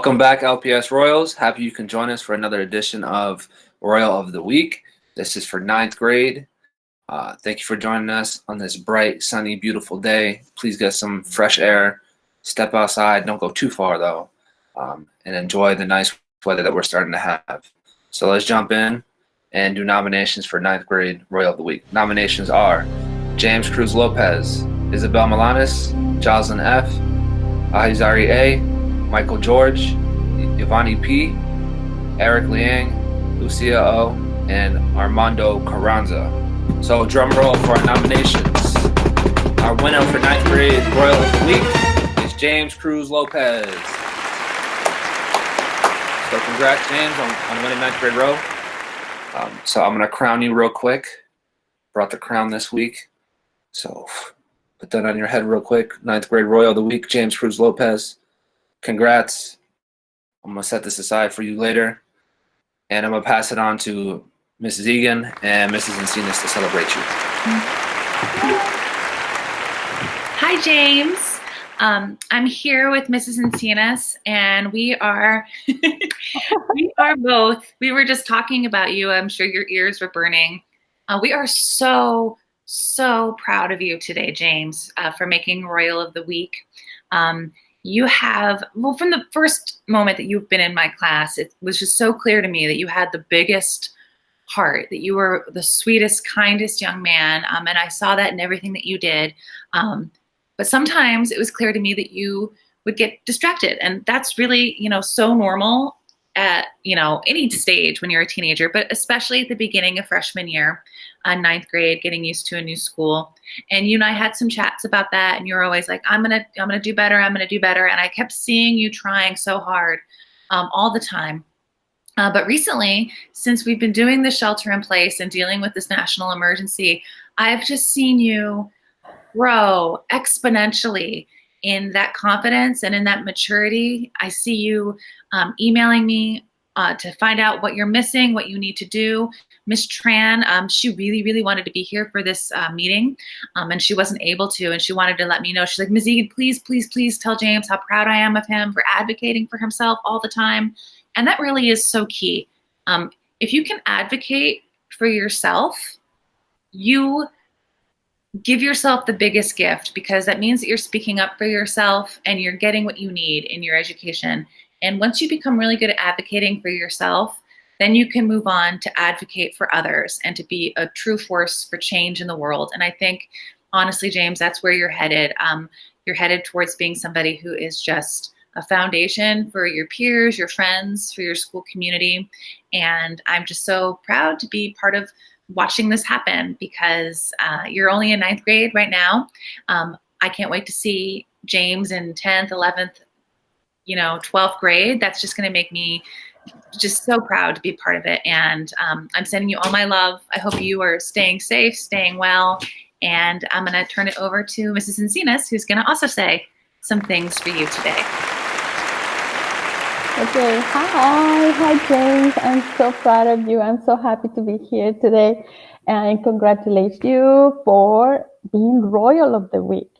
Welcome back, LPS Royals. Happy you can join us for another edition of Royal of the Week. This is for 9th grade. Thank you for joining us on this bright, sunny, beautiful day. Please get some fresh air. Step outside. Don't go too far, though, and enjoy the nice weather that we're starting to have. So let's jump in and do nominations for 9th grade Royal of the Week. Nominations are James Cruz Lopez, Isabel Milanes, Jocelyn F., Ahizari A., Michael George, Ivani P., Eric Liang, Lucia O., and Armando Carranza. So drum roll for our nominations. Our winner for 9th grade Royal of the Week is James Cruz Lopez. So congrats, James, on winning 9th grade row. So I'm going to crown you real quick. Brought the crown this week. So put that on your head real quick. 9th grade Royal of the Week, James Cruz Lopez. Congrats. I'm going to set this aside for you later. And I'm going to pass it on to Mrs. Egan and Mrs. Encinas to celebrate you. Hi, James. I'm here with Mrs. Encinas, and we are we were just talking about you. I'm sure your ears were burning. We are so proud of you today, James, for making Royal of the Week. You have, well, from the first moment that you've been in my class, it was just so clear to me that you had the biggest heart, that you were the sweetest, kindest young man, and I saw that in everything that you did. But sometimes it was clear to me that you would get distracted, and that's really, so normal at, any stage when you're a teenager, but especially at the beginning of freshman year, 9th grade, getting used to a new school. And you and I had some chats about that, and you were always like, I'm gonna do better, I'm gonna do better. And I kept seeing you trying so hard all the time. But recently, since we've been doing the shelter in place and dealing with this national emergency, I've just seen you grow exponentially in that confidence and in that maturity. I see you emailing me to find out what you're missing, what you need to do. Miss Tran, she really wanted to be here for this meeting, and she wasn't able to, and she wanted to let me know. She's like, Ms. Egan, please tell James how proud I am of him for advocating for himself all the time. And that really is so key. If you can advocate for yourself, you give yourself the biggest gift, because that means that you're speaking up for yourself and you're getting what you need in your education. And once you become really good at advocating for yourself, then you can move on to advocate for others and to be a true force for change in the world. And I think, honestly, James, that's where you're headed. You're headed towards being somebody who is just a foundation for your peers, your friends, for your school community. And I'm just so proud to be part of watching this happen, because you're only in 9th grade right now. I can't wait to see James in 10th, 11th, 12th grade. That's just going to make me just so proud to be part of it. And I'm sending you all my love. I hope you are staying safe, staying well. And I'm going to turn it over to Mrs. Encinas, who's going to also say some things for you today. Okay, hi James. I'm so proud of you. I'm so happy to be here today, and congratulate you for being Royal of the Week.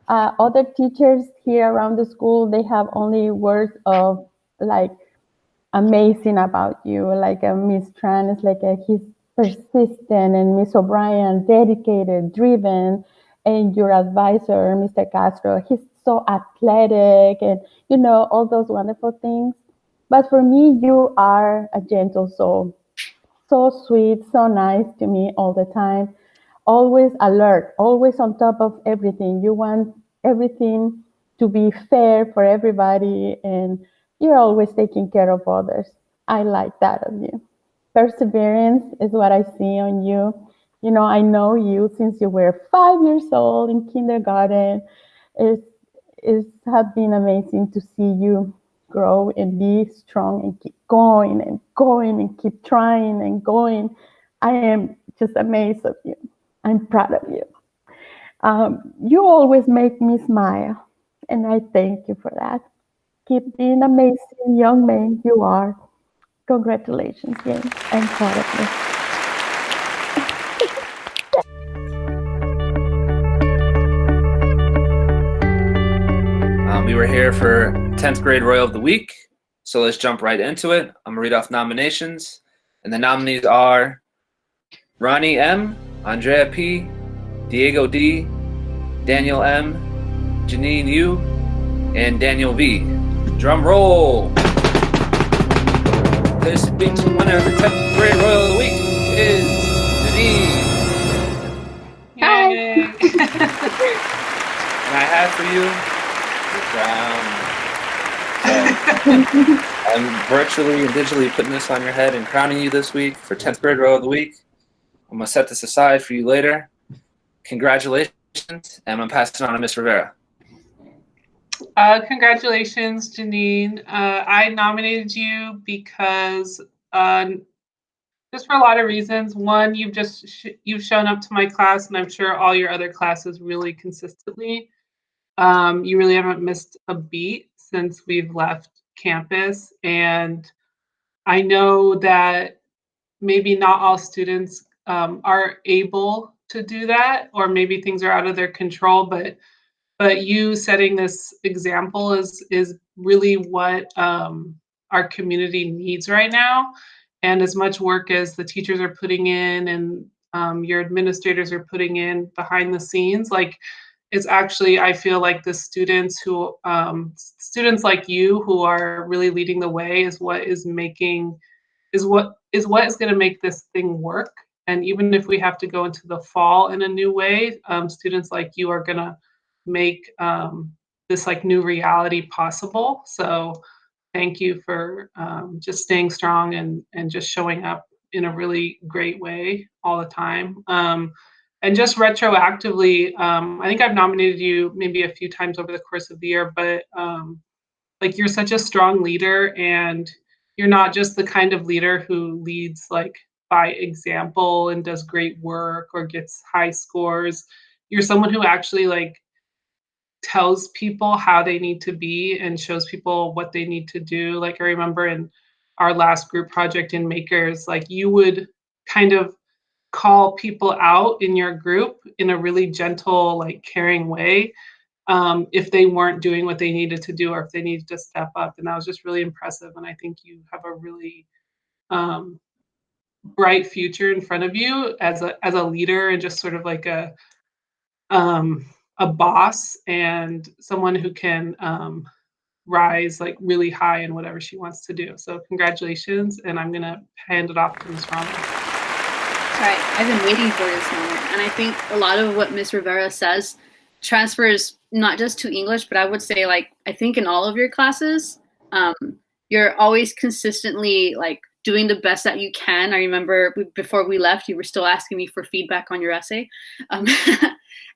Other teachers here around the school, they have only words of like amazing about you. Like Miss Tran is like he's persistent, and Miss O'Brien dedicated, driven, and your advisor, Mr. Castro, he's so athletic, and all those wonderful things. But for me, you are a gentle soul, so sweet, so nice to me all the time, always alert, always on top of everything. You want everything to be fair for everybody, and you're always taking care of others. I like that of you. Perseverance is what I see on you. I know you since you were 5 years old in kindergarten. It has been amazing to see you grow and be strong and keep going and going and keep trying and going. I am just amazed of you. I'm proud of you. You always make me smile, and I thank you for that. Keep being amazing young man you are. Congratulations, James. I'm proud of you. We were here for 10th grade Royal of the Week. So let's jump right into it. I'm going to read off nominations. And the nominees are Ronnie M., Andrea P., Diego D., Daniel M., Jhaneen U., and Daniel V. Drum roll. This week's winner of the 10th grade Royal of the Week is Jhaneen. Yay! And I have for you the crown. So I'm virtually and digitally putting this on your head and crowning you this week for 10th grade Royal of the Week. I'm going to set this aside for you later. Congratulations, and I'm going to pass it on to Miss Rivera. Congratulations, Jhaneen. I nominated you because just for a lot of reasons. One, you've shown up to my class, and I'm sure all your other classes really consistently. You really haven't missed a beat since we've left campus, and I know that maybe not all students are able to do that, or maybe things are out of their control, but you setting this example is really what our community needs right now. And as much work as the teachers are putting in and your administrators are putting in behind the scenes, like it's actually, I feel like the students who students like you who are really leading the way is what is making is what is going to make this thing work. And even if we have to go into the fall in a new way, students like you are going to make this like new reality possible. So thank you for just staying strong and just showing up in a really great way all the time. And just retroactively, I think I've nominated you maybe a few times over the course of the year, but like you're such a strong leader, and you're not just the kind of leader who leads like by example and does great work or gets high scores. You're someone who actually like tells people how they need to be and shows people what they need to do. Like I remember in our last group project in Makers, like you would kind of call people out in your group in a really gentle, like caring way, if they weren't doing what they needed to do or if they needed to step up. And that was just really impressive. And I think you have a really bright future in front of you as a leader and just sort of like a boss and someone who can rise like really high in whatever she wants to do. So congratulations, and I'm gonna hand it off to Ms. Ramos. Right, I've been waiting for this moment, and I think a lot of what Ms. Rivera says transfers not just to English, but I would say like I think in all of your classes, you're always consistently like doing the best that you can. I remember before we left, you were still asking me for feedback on your essay,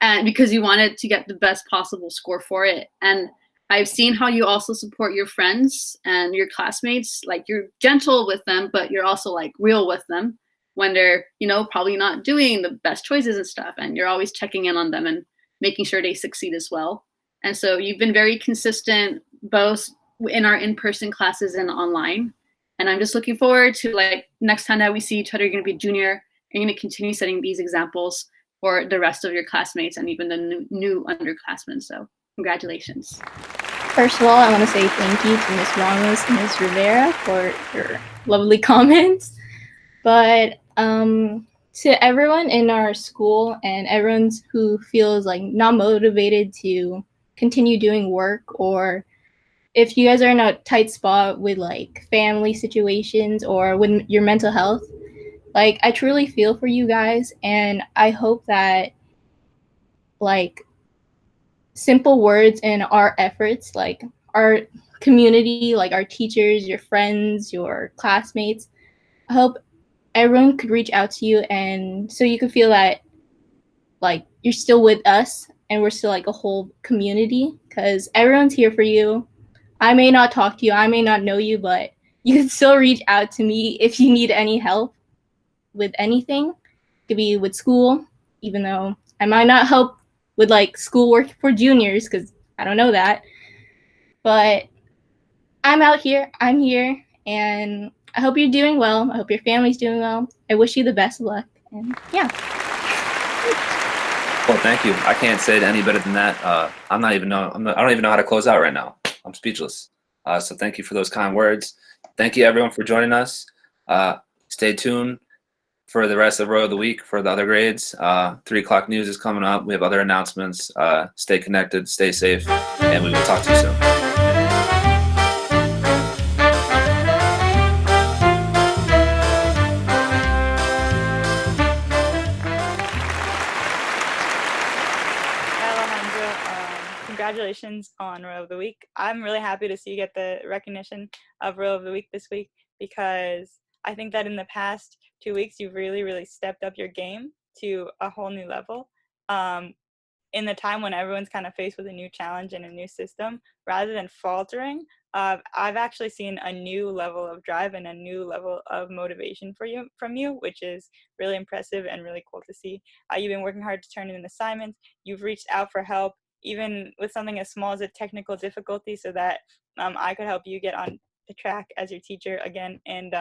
and because you wanted to get the best possible score for it. And I've seen how you also support your friends and your classmates. Like you're gentle with them, but you're also like real with them when they're, you know, probably not doing the best choices and stuff. And you're always checking in on them and making sure they succeed as well. And so you've been very consistent, both in our in-person classes and online. And I'm just looking forward to like next time that we see each other, you're going to be a junior and you're going to continue setting these examples for the rest of your classmates and even the new underclassmen. So congratulations. First of all, I want to say thank you to Ms. Ramos and Ms. Rivera for your lovely comments. But to everyone in our school and everyone who feels like not motivated to continue doing work, or if you guys are in a tight spot with like family situations or with your mental health, like I truly feel for you guys, and I hope that like simple words and our efforts, like our community, like our teachers, your friends, your classmates, I hope everyone could reach out to you, and so you could feel that like you're still with us and we're still like a whole community, because everyone's here for you. I may not talk to you, I may not know you, but you can still reach out to me if you need any help with anything. It could be with school, even though I might not help with like schoolwork for juniors because I don't know that. But I'm out here, I'm here, and I hope you're doing well. I hope your family's doing well. I wish you the best of luck. And yeah. Well, thank you. I can't say it any better than that. I don't even know how to close out right now. I'm speechless. So thank you for those kind words. Thank you, everyone, for joining us. Stay tuned for the rest of Royal of the Week for the other grades. 3 o'clock news is coming up. We have other announcements. Stay connected, stay safe, and we will talk to you soon. Congratulations on Royal of the Week. I'm really happy to see you get the recognition of Royal of the Week this week, because I think that in the past 2 weeks you've really stepped up your game to a whole new level. In the time when everyone's kind of faced with a new challenge and a new system, rather than faltering, I've actually seen a new level of drive and a new level of motivation from you, which is really impressive and really cool to see. You've been working hard to turn in assignments. You've reached out for help, even with something as small as a technical difficulty, so that I could help you get on the track as your teacher again. And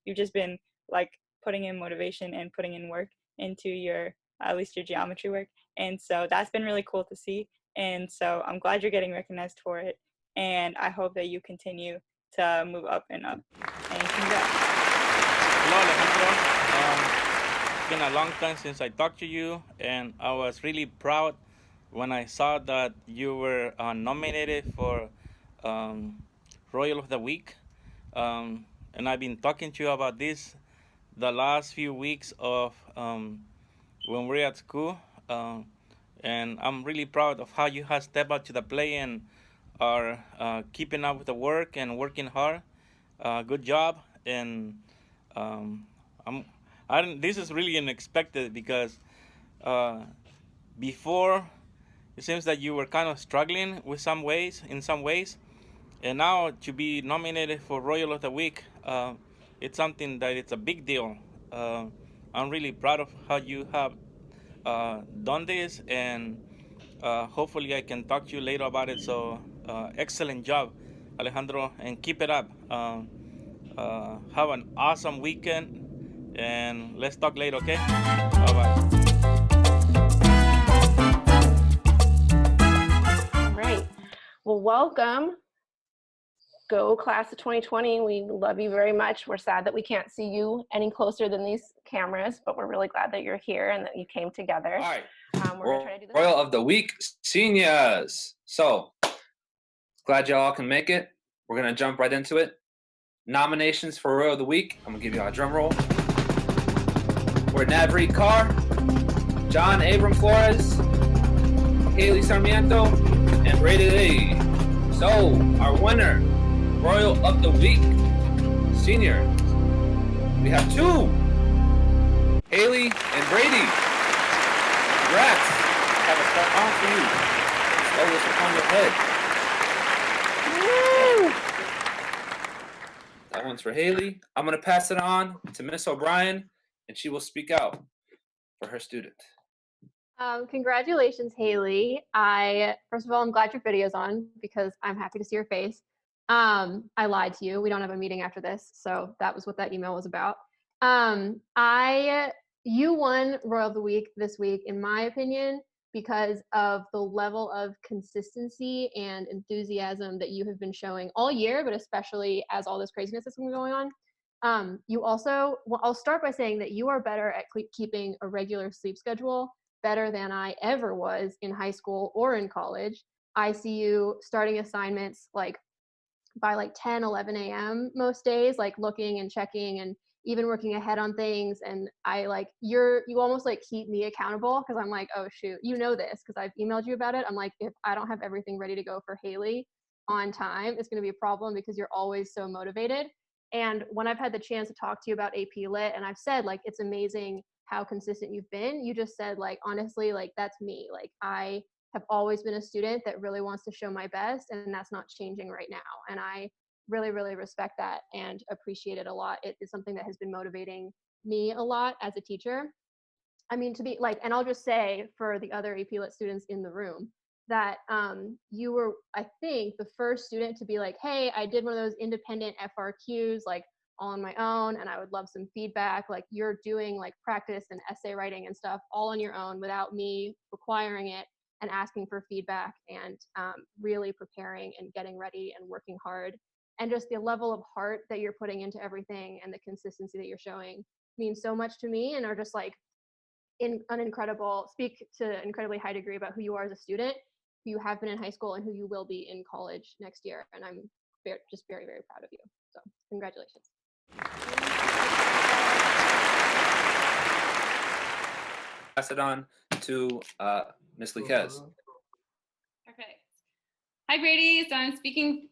you've just been like putting in motivation and putting in work into your, at least your geometry work. And so that's been really cool to see. And so I'm glad you're getting recognized for it. And I hope that you continue to move up and up. And congrats. Hello, Alejandro. It's been a long time since I talked to you, and I was really proud when I saw that you were nominated for Royal of the Week. And I've been talking to you about this the last few weeks of when we're at school. And I'm really proud of how you have stepped up to the plate and are keeping up with the work and working hard. Good job. And this is really unexpected, because before it seems that you were kind of struggling in some ways, and now to be nominated for Royal of the Week, it's something that it's a big deal. I'm really proud of how you have done this, and hopefully I can talk to you later about it. So excellent job, Alejandro, and keep it up. Have an awesome weekend, and let's talk later, okay? Bye-bye. All right. Well, welcome. Go class of 2020. We love you very much. We're sad that we can't see you any closer than these cameras, but we're really glad that you're here and that you came together. All right. We're going to try to do this. Royal of the Week, seniors. So glad y'all can make it. We're going to jump right into it. Nominations for Royal of the Week. I'm going to give y'all a drum roll. We're Navreet Carr, John Abram Flores, Hailey Sarmiento, and Brady. So our winner, Royal of the Week, senior. We have 2, Hailey and Brady. Congrats. Have a start on for you. Stole this upon your head. Woo! That one's for Hailey. I'm going to pass it on to Miss O'Brien, and she will speak out for her student. Congratulations, Hailey. First of all, I'm glad your video's on, because I'm happy to see your face. I lied to you. We don't have a meeting after this, so that was what that email was about. You won Royal of the Week this week, in my opinion, because of the level of consistency and enthusiasm that you have been showing all year, but especially as all this craziness has been going on. You also, well, I'll start by saying that you are better at keeping a regular sleep schedule, better than I ever was in high school or in college. I see you starting assignments like by like 10, 11 a.m. most days, like looking and checking and even working ahead on things. And I like, you almost like keep me accountable, because I'm like, oh shoot, you know this, because I've emailed you about it. I'm like, if I don't have everything ready to go for Hailey on time, it's going to be a problem, because you're always so motivated. And when I've had the chance to talk to you about AP Lit, and I've said like, it's amazing how consistent you've been, you just said like, honestly, like that's me. Like I have always been a student that really wants to show my best, and that's not changing right now. And I really, really respect that and appreciate it a lot. It is something that has been motivating me a lot as a teacher. I mean, to be like, and I'll just say for the other AP Lit students in the room, that you were, I think, the first student to be like, hey, I did one of those independent FRQs, like all on my own, and I would love some feedback. Like you're doing like practice and essay writing and stuff all on your own without me requiring it, and asking for feedback, and really preparing and getting ready and working hard. and just the level of heart that you're putting into everything and the consistency that you're showing means so much to me, and are just like speak to an incredibly high degree about who you are as a student, who you have been in high school, and who you will be in college next year. And I'm just very, very proud of you. So congratulations. Pass it on to Miss Liquez. Perfect. Hi, Brady. So I'm speaking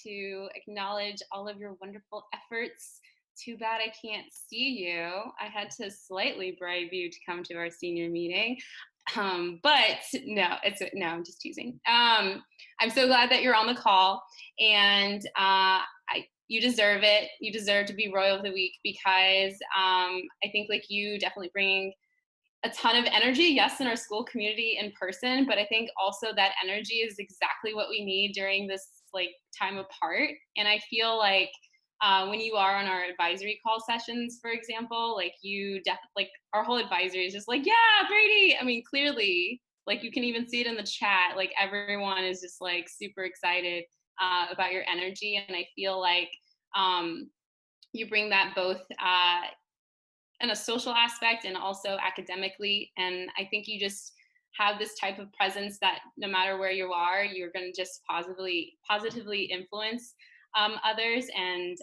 to acknowledge all of your wonderful efforts. Too bad I can't see you. I had to slightly bribe you to come to our senior meeting. But no, I'm just teasing. I'm so glad that you're on the call, and you deserve it. You deserve to be Royal of the Week, because I think like you definitely bring a ton of energy, yes, in our school community in person, but I think also that energy is exactly what we need during this like time apart. And I feel like when you are on our advisory call sessions, for example, like you like our whole advisory is just like, yeah, Brady. I mean, clearly, like you can even see it in the chat, like everyone is just like super excited about your energy. And I feel like you bring that both in a social aspect and also academically. And I think you just have this type of presence that no matter where you are, you're going to just positively influence others. And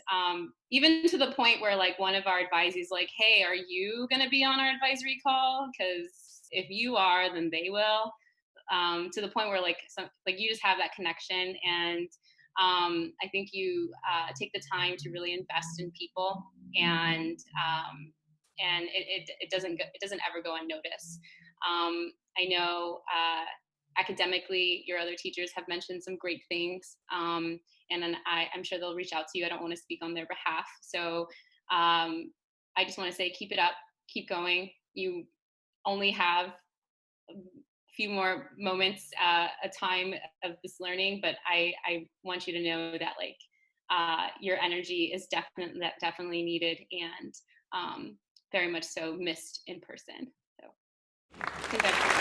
even to the point where like one of our advisees like, hey, are you going to be on our advisory call? Because if you are, then they will. To the point where like you just have that connection. And I think you take the time to really invest in people, and it doesn't ever go unnoticed. I know academically, your other teachers have mentioned some great things, and then I'm sure they'll reach out to you. I don't want to speak on their behalf, so I just want to say, keep it up, keep going. You only have a few more moments, a time of this learning, but I want you to know that like your energy is definitely needed, and very much so missed in person. So congratulations.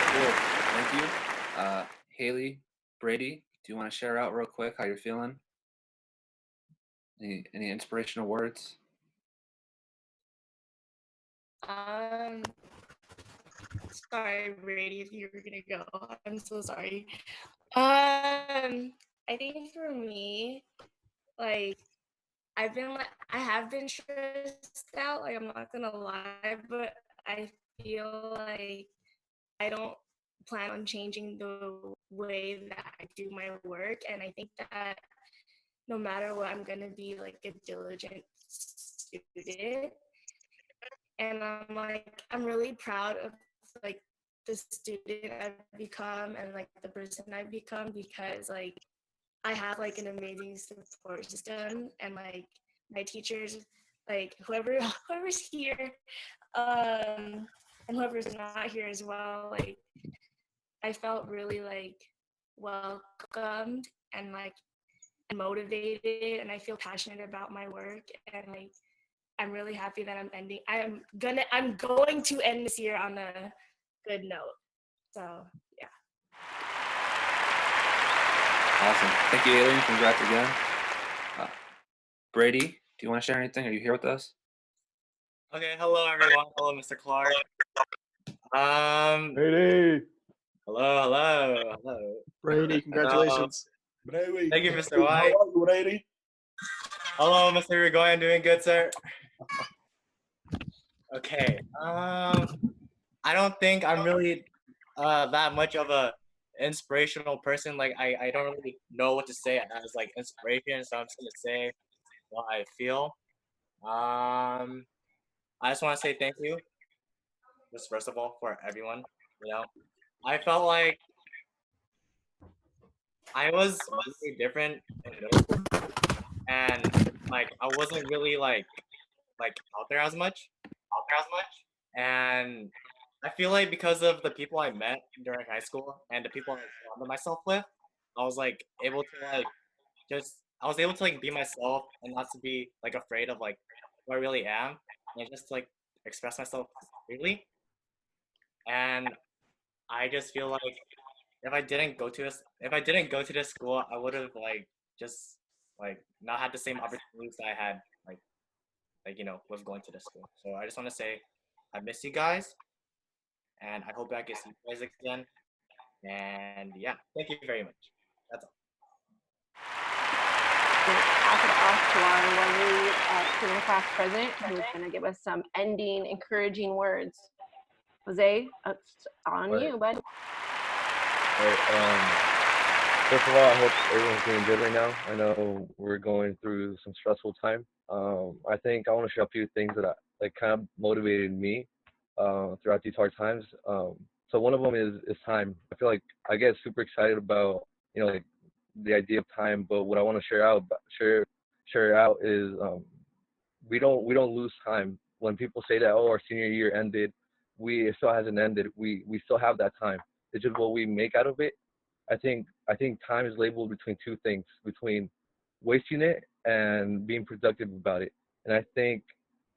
Cool. Thank you. Hailey, Brady, do you want to share out real quick how you're feeling? Any inspirational words? Sorry, Brady, if you were gonna go. I'm so sorry. I think for me, like I have been stressed out, like I'm not gonna lie, but I feel like I don't plan on changing the way that I do my work. And I think that no matter what, I'm gonna be like a diligent student. And I'm really proud of like the student I've become and like the person I've become, because like I have like an amazing support system, and like my teachers, like whoever's here, and whoever's not here as well, like I felt really like welcomed and like motivated, and I feel passionate about my work, and like I'm really happy that I'm going to end this year on a good note. So yeah. Awesome. Thank you, Hailey. Congrats again. Brady, do you want to share anything? Are you here with us? Okay, hello everyone. Hello, Mr. Clark. Brady. Hello. Brady, congratulations. Brady. Thank you, Mr. White. How are you, Brady? Hello, Mr. Rigoy. I'm doing good, sir. Okay. I don't think I'm really that much of a inspirational person. Like I don't really know what to say as like inspiration, so I'm just gonna say what I feel. I just want to say thank you, just first of all, for everyone. You know, I felt like I was really different in middle school, and like I wasn't really like out there as much. And I feel like because of the people I met during high school and the people I surrounded myself with, I was like able to like I was able to like be myself and not to be like afraid of like who I really am, and just like express myself freely. And I just feel like if I didn't go to this school, I would have like just like not had the same opportunities that I had with going to this school. So I just want to say I miss you guys, and I hope I can see you guys again. And yeah, thank you very much. That's all. We'll pass it off to our lovely senior class president, who's going to give us some ending, encouraging words. Jose, it's on you, bud. First of all, I hope everyone's doing good right now. I know we're going through some stressful time. I think I want to share a few things that kind of motivated me throughout these hard times. So one of them is time. I feel like I get super excited about like the idea of time, but what I want to share out is we don't lose time. When people say that, oh, our senior year ended, it still hasn't ended. We still have that time. It's just what we make out of it. I think time is labeled between two things, between wasting it and being productive about it. And I think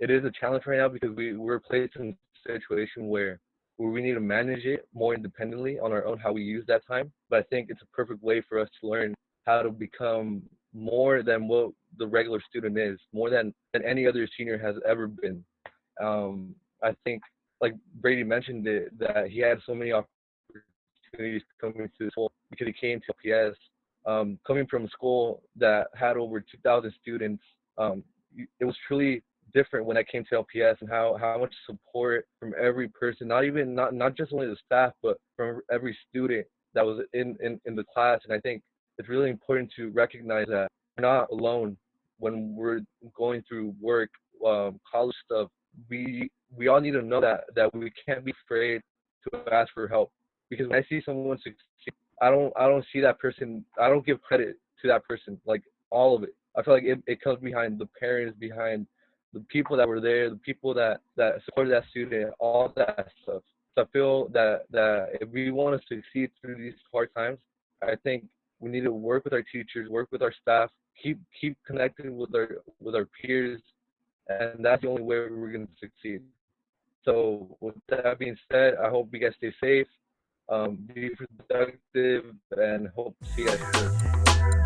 it is a challenge right now because we're placed in a situation where we need to manage it more independently on our own, how we use that time. But I think it's a perfect way for us to learn how to become more than what the regular student is, more than any other senior has ever been. I think, like Brady mentioned it, that he had so many opportunities coming to school because he came to LPS. Coming from a school that had over 2,000 students, it was truly different when I came to LPS and how much support from every person, not just only the staff, but from every student that was in the class. And I think it's really important to recognize that we're not alone when we're going through work, college stuff. We all need to know that we can't be afraid to ask for help, because when I see someone succeed, I don't see that person. I don't give credit to that person, like all of it. I feel like it comes behind the parents, behind the people that were there, the people that supported that student, all that stuff. So I feel that if we want to succeed through these hard times, I think we need to work with our teachers, work with our staff, keep connecting with our peers, and that's the only way we're going to succeed. So with that being said, I hope you guys stay safe, be productive, and hope to see you guys soon.